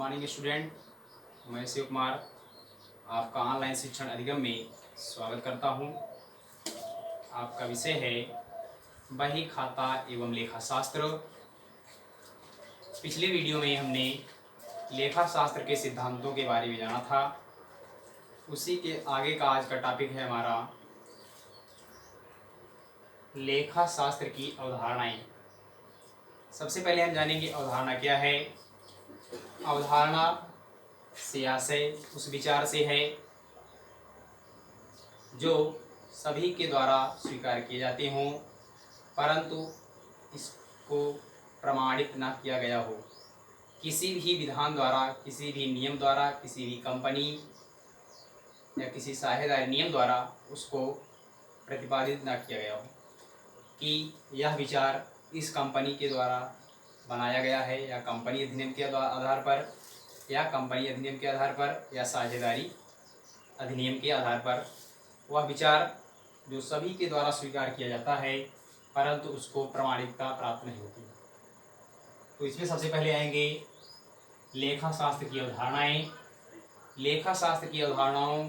Morning student, मैं शिव कुमार आपका online शिक्षण अधिगम में स्वागत करता हूं। आपका विषय है बही खाता एवं लेखा शास्त्र। पिछले वीडियो में हमने लेखा शास्त्र के सिद्धांतों के बारे में जाना था। उसी के आगे का आज का टॉपिक है हमारा लेखा शास्त्र की अवधारणाएं। सबसे पहले हम जानेंगे अवधारणा क्या है। अवधारणा से आशय उस विचार से है जो सभी के द्वारा स्वीकार किए जाते हों, परंतु इसको प्रमाणित न किया गया हो। किसी भी विधान द्वारा, किसी भी नियम द्वारा, किसी भी कंपनी या किसी साझेदारी नियम द्वारा उसको प्रतिपादित न किया गया हो कि यह विचार इस कंपनी के द्वारा बनाया गया है, या कंपनी अधिनियम के आधार पर, या कंपनी अधिनियम के आधार पर, या साझेदारी अधिनियम के आधार पर वह विचार जो सभी के द्वारा स्वीकार किया जाता है, परंतु उसको प्रमाणिकता प्राप्त नहीं होती। तो इसमें सबसे पहले आएंगे लेखा शास्त्र की अवधारणाएं। लेखा शास्त्र की अवधारणाओं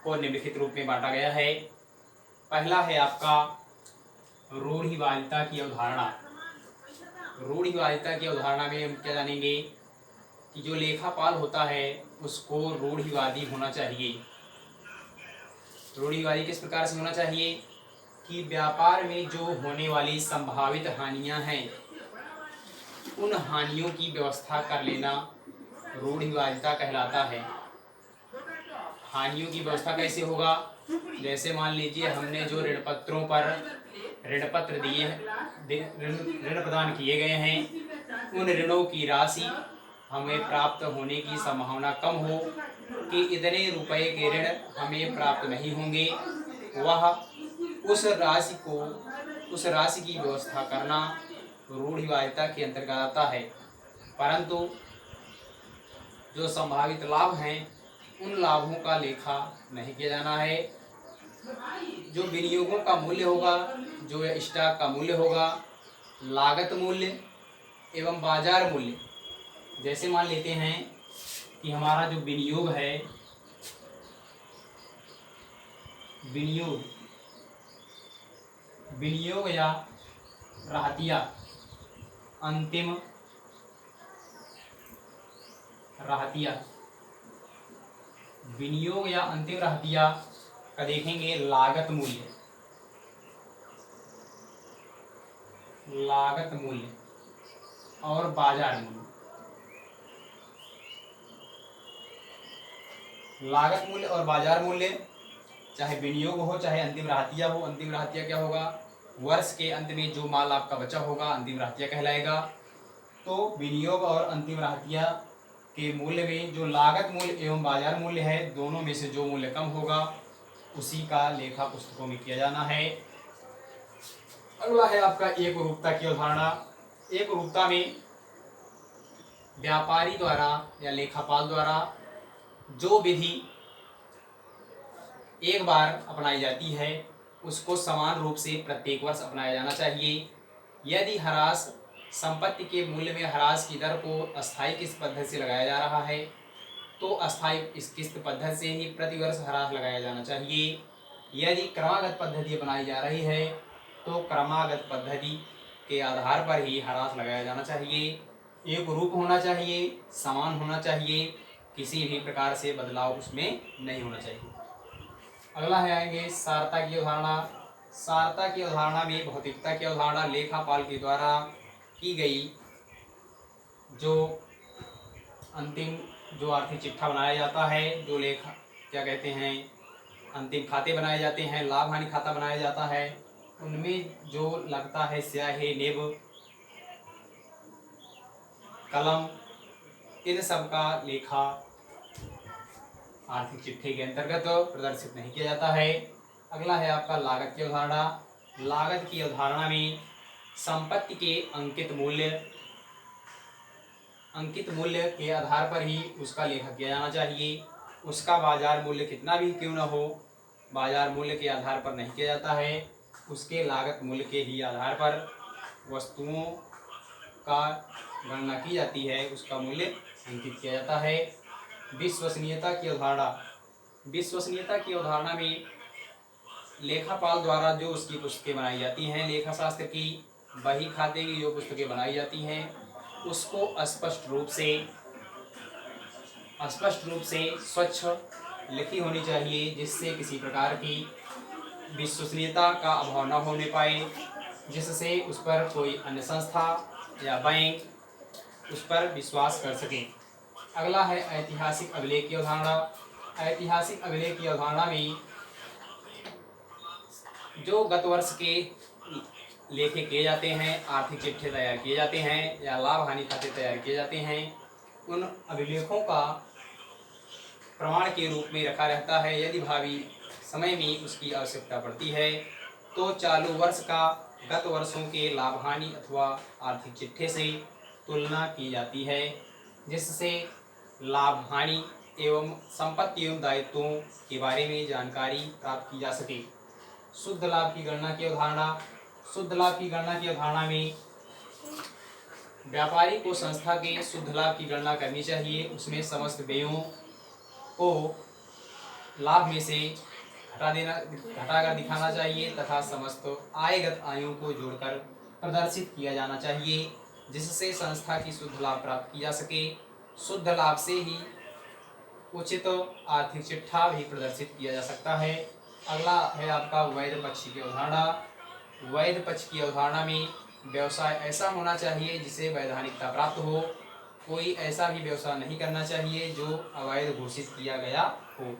को निम्नलिखित रूप में बांटा गया है। पहला है आपका रूढ़िवादिता की अवधारणा। रूढ़िवादिता की अवधारणा में हम क्या जानेंगे कि जो लेखापाल होता है उसको रूढ़िवादी होना चाहिए। रूढ़िवादी किस प्रकार से होना चाहिए कि व्यापार में जो होने वाली संभावित हानियां हैं उन हानियों की व्यवस्था कर लेना रूढ़िवादिता कहलाता है। हानियों की व्यवस्था कैसे होगा? जैसे मान लीजिए हमने जो ऋण पत्रों पर ऋण पत्र दिए, ऋण प्रदान किए गए हैं, उन ऋणों की राशि हमें प्राप्त होने की संभावना कम हो कि इतने रुपए के ऋण हमें प्राप्त नहीं होंगे, वह उस राशि की व्यवस्था करना रूढ़िवादिता के अंतर्गत आता है। परंतु जो संभावित लाभ हैं उन लाभों का लेखा नहीं किया जाना है। जो विनियोगों का मूल्य होगा, जो स्टॉक का मूल्य होगा, लागत मूल्य एवं बाजार मूल्य। जैसे मान लेते हैं कि हमारा जो विनियोग है, विनियोग या रहतिया, अंतिम रहतिया, विनियोग या अंतिम रहतिया का देखेंगे लागत मूल्य और बाजार मूल्य। लागत मूल्य और बाजार मूल्य, चाहे विनियोग हो चाहे अंतिम रहतिया हो। अंतिम रहतिया क्या होगा? वर्ष के अंत में जो माल आपका बचा होगा अंतिम रहतिया कहलाएगा। तो विनियोग और अंतिम रहतिया के मूल्य में जो लागत मूल्य एवं बाजार मूल्य है, दोनों में से जो मूल्य कम होगा उसी का लेखा पुस्तकों में किया जाना है। अगला है आपका एक रूपता की अवधारणा। एक रूपता में व्यापारी द्वारा या लेखापाल द्वारा जो विधि एक बार अपनाई जाती है उसको समान रूप से प्रत्येक वर्ष अपनाया जाना चाहिए। यदि ह्रास संपत्ति के मूल्य में ह्रास की दर को अस्थायी किस्त पद्धति से लगाया जा रहा है तो अस्थायी इस किस्त पद्धति से ही प्रतिवर्ष ह्रास लगाया जाना चाहिए। यदि क्रमागत पद्धति अपनाई जा रही है तो क्रमागत पद्धति के आधार पर ही ह्रास लगाया जाना चाहिए। एक रूप होना चाहिए, समान होना चाहिए, किसी भी प्रकार से बदलाव उसमें नहीं होना चाहिए। अगला है आएंगे सारता की अवधारणा। सारता की अवधारणा में भौतिकता की अवधारणा लेखापाल के द्वारा की गई जो अंतिम जो आर्थिक चिट्ठा बनाया जाता है, जो लेखा क्या कहते हैं अंतिम खाते बनाए जाते हैं, लाभ हानि खाता बनाया जाता है, उनमें जो लगता है स्याही, निब, कलम, इन सब का लेखा आर्थिक चिट्ठे के अंतर्गत प्रदर्शित नहीं किया जाता है। अगला है आपका लागत की अवधारणा। लागत की अवधारणा में संपत्ति के अंकित मूल्य के आधार पर ही उसका लेखा किया जाना चाहिए। उसका बाजार मूल्य कितना भी क्यों न हो, बाजार मूल्य के आधार पर नहीं किया जाता है। उसके लागत मूल्य के ही आधार पर वस्तुओं का गणना की जाती है, उसका मूल्य अंकित किया जाता है। विश्वसनीयता की अवधारणा। विश्वसनीयता की अवधारणा में लेखापाल द्वारा जो उसकी पुस्तकें बनाई जाती हैं, लेखा शास्त्र की बही खाते की जो पुस्तकें बनाई जाती हैं, उसको स्पष्ट रूप से स्वच्छ लिखी होनी चाहिए, जिससे किसी प्रकार की विश्वसनीयता का अभाव न होने पाए, जिससे उस पर कोई अन्य संस्था या बैंक उस पर विश्वास कर सके। अगला है ऐतिहासिक अभिलेख की अवधारणा। ऐतिहासिक अभिलेख की अवधारणा में जो गत वर्ष के लेखे किए जाते हैं, आर्थिक चिट्ठे तैयार किए जाते हैं या लाभ हानि खाते तैयार किए जाते हैं, उन अभिलेखों का प्रमाण के रूप में रखा रहता है। यदि भावी समय में उसकी आवश्यकता पड़ती है तो चालू वर्ष का गत वर्षों के लाभ हानि अथवा आर्थिक चिट्ठे से तुलना की जाती है, जिससे लाभ हानि एवं संपत्ति एवं दायित्वों के बारे में जानकारी प्राप्त की जा सके। शुद्ध लाभ की गणना की अवधारणा। शुद्ध लाभ की गणना की अवधारणा में व्यापारी को संस्था के शुद्ध लाभ की गणना करनी चाहिए। उसमें समस्त व्ययों को लाभ में से घटाकर दिखाना चाहिए तथा समस्त आयगत आयों को जोड़कर प्रदर्शित किया जाना चाहिए, जिससे संस्था की शुद्ध लाभ प्राप्त की जा सके। शुद्ध लाभ से ही उचित आर्थिक चिट्ठा भी प्रदर्शित किया जा सकता है। अगला है आपका वैध पक्ष की अवधारणा। वैध पक्ष की अवधारणा में व्यवसाय ऐसा होना चाहिए जिसे वैधानिकता प्राप्त हो। कोई ऐसा भी व्यवसाय नहीं करना चाहिए जो अवैध घोषित किया गया हो।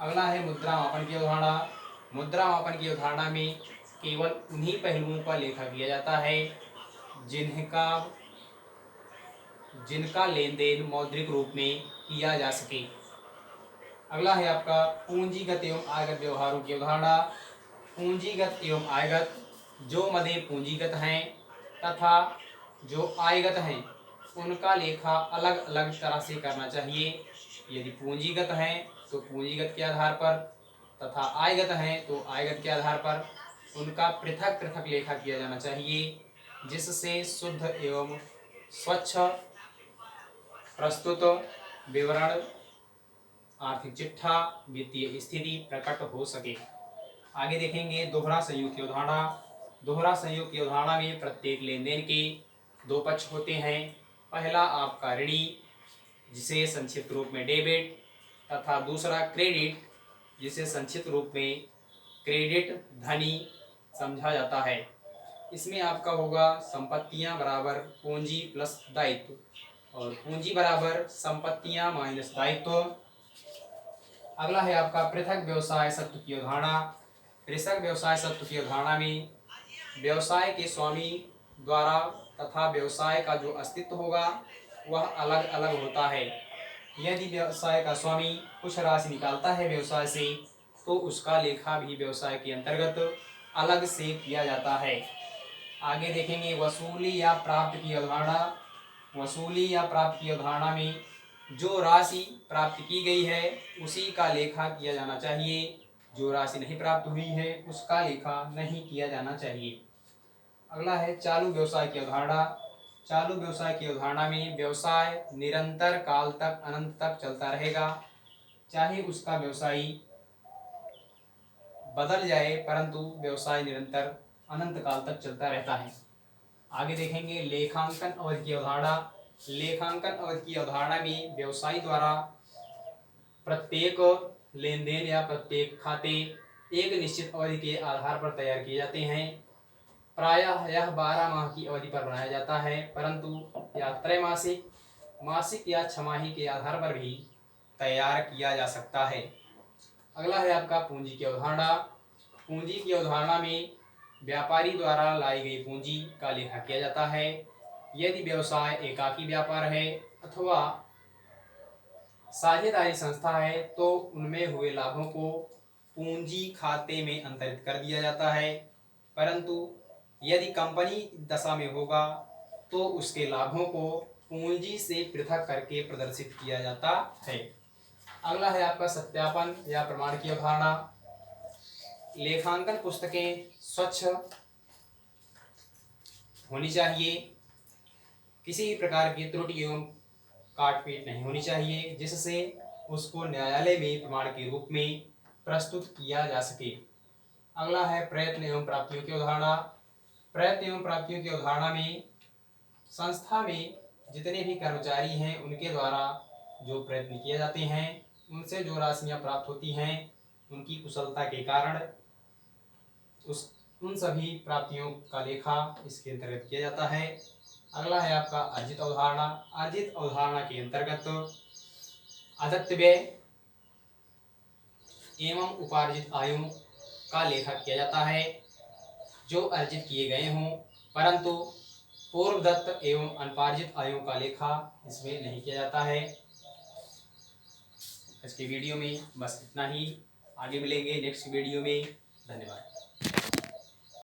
अगला है मुद्रा मापन की अवधारणा। मुद्रा मापन की अवधारणा में केवल उन्हीं पहलुओं का लेखा किया जाता है जिनका लेन देन मौद्रिक रूप में किया जा सके। अगला है आपका पूंजीगत एवं आयगत व्यवहारों की अवधारणा। पूंजीगत एवं आयगत, जो मदे पूंजीगत हैं तथा जो आयगत हैं, उनका लेखा अलग अलग तरह से करना चाहिए। यदि पूंजीगत हैं तो पूंजीगत के आधार पर तथा आयगत हैं तो आयगत के आधार पर उनका पृथक पृथक लेखा किया जाना चाहिए, जिससे शुद्ध एवं स्वच्छ प्रस्तुत विवरण, आर्थिक चिट्ठा, वित्तीय स्थिति प्रकट हो सके। आगे देखेंगे दोहरा संयोग की अवधारणा। दोहरा संयोग की अवधारणा में प्रत्येक लेन देन के दो पक्ष होते हैं। पहला आपका ऋणी, जिसे संक्षिप्त रूप में डेबिट, तथा दूसरा क्रेडिट, जिसे संक्षिप्त रूप में क्रेडिट धनी समझा जाता है। इसमें आपका होगा संपत्तियां बराबर पूंजी प्लस दायित्व और पूंजी बराबर संपत्तियां माइनस दायित्व। अगला है आपका पृथक व्यवसाय सत्व की अवधारणा। पृथक व्यवसाय सत्व की अवधारणा में व्यवसाय के स्वामी द्वारा तथा व्यवसाय का जो अस्तित्व होगा वह अलग अलग होता है। यदि व्यवसाय का स्वामी कुछ राशि निकालता है व्यवसाय से तो उसका लेखा भी व्यवसाय के अंतर्गत अलग से किया जाता है। आगे देखेंगे वसूली या प्राप्त की अवधारणा। वसूली या प्राप्त की अवधारणा में जो राशि प्राप्त की गई है उसी का लेखा किया जाना चाहिए। जो राशि नहीं प्राप्त हुई है उसका लेखा नहीं किया जाना चाहिए। अगला है चालू व्यवसाय की अवधारणा। चालू व्यवसाय की अवधारणा में व्यवसाय निरंतर काल तक अनंत तक चलता रहेगा, चाहे उसका व्यवसायी बदल जाए परंतु व्यवसाय निरंतर अनंत काल तक चलता रहता है। आगे देखेंगे लेखांकन अवधि की अवधारणा। लेखांकन अवधि की अवधारणा में व्यवसायी द्वारा प्रत्येक लेन देन या प्रत्येक खाते एक निश्चित अवधि के आधार पर तैयार किए जाते हैं। प्रायः यह 12 माह की अवधि पर बनाया जाता है, परंतु यह त्रैमासिक, मासिक या छमाही के आधार पर भी तैयार किया जा सकता है। अगला है आपका पूंजी की अवधारणा। पूंजी की अवधारणा में व्यापारी द्वारा लाई गई पूंजी का लेखा किया जाता है। यदि व्यवसाय एकाकी व्यापार है अथवा साझेदारी संस्था है तो उनमें हुए लाभों को पूंजी खाते में अंतरित कर दिया जाता है, परंतु यदि कंपनी दशा में होगा तो उसके लाभों को पूंजी से पृथक करके प्रदर्शित किया जाता है। अगला है आपका सत्यापन या प्रमाण की अवधारणा। लेखांकन पुस्तकें स्वच्छ होनी चाहिए, किसी भी प्रकार की त्रुटि एवं काटपीट नहीं होनी चाहिए, जिससे उसको न्यायालय में प्रमाण के रूप में प्रस्तुत किया जा सके। अगला है प्रयत्न एवं प्राप्तियों की अवधारणा। प्रयत्न एवं प्राप्तियों की अवधारणा में संस्था में जितने भी कर्मचारी हैं उनके द्वारा जो प्रयत्न किए जाते हैं, उनसे जो राशियां प्राप्त होती हैं, उनकी कुशलता के कारण उन सभी प्राप्तियों का लेखा इसके अंतर्गत किया जाता है। अगला है आपका अर्जित अवधारणा। अर्जित अवधारणा के अंतर्गत आदत्त व्यय एवं उपार्जित आयों का लेखा किया जाता है, जो अर्जित किए गए हों, परंतु पूर्वदत्त एवं अनुपार्जित आयों का लेखा इसमें नहीं किया जाता है। आज के वीडियो में बस इतना ही। आगे मिलेंगे नेक्स्ट वीडियो में। धन्यवाद।